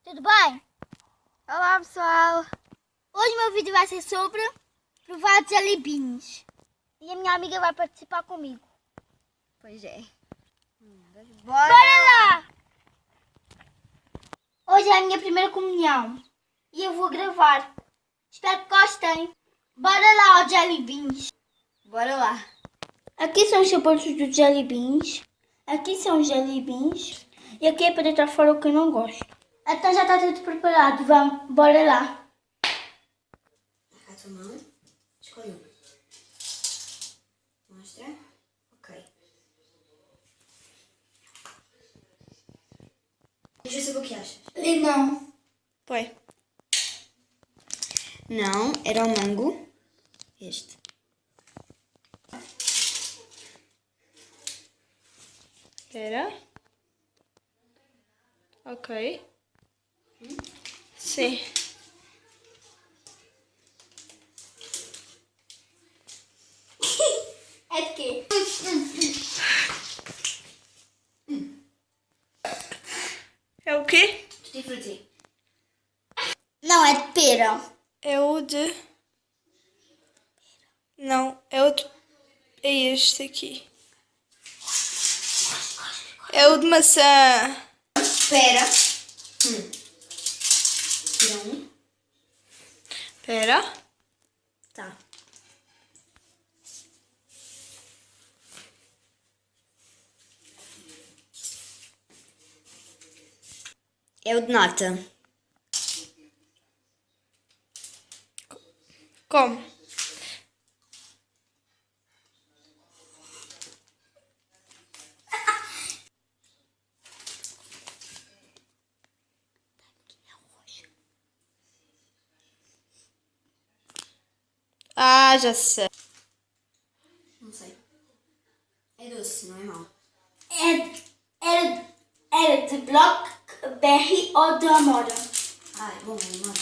Tudo bem? Olá pessoal! Hoje o meu vídeo vai ser sobre provar jalebinhos. E a minha amiga vai participar comigo. Pois é. Bora lá! Hoje é a minha primeira comunhão. E eu vou gravar. Espero que gostem. Bora lá, ó jalebinhos. Bora lá! Aqui são os sabores dos jalebinhos. Aqui são os jalebinhos. E aqui é para deitar fora o que eu não gosto. Então já está tudo preparado. Vamos, bora lá. A tua mão. Escolhe um. Mostra. Ok. Deixa eu saber o que achas. Limão. Foi. Não, era o mango. Este. Espera. Ok. Sim. É de quê? É o quê? Tutti frutti. Não, é de pera. É o de... Não, é o de... É este aqui. É o de maçã. Espera. Tira um. Espera. Tá. É o de nata. Como? Ah, já sei. Não sei. É doce, não é mau. Era de blackberry ou de amora? Ah, é bom, é mau.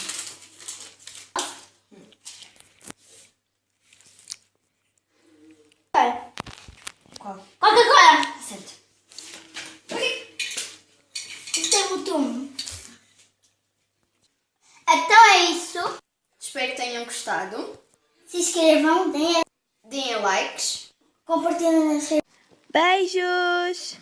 Qual? Coca-Cola. Certo. Isto é muito bom. Então é isso. Espero que tenham gostado. Se inscrevam, Deem likes. compartilhem nas redes. Beijos!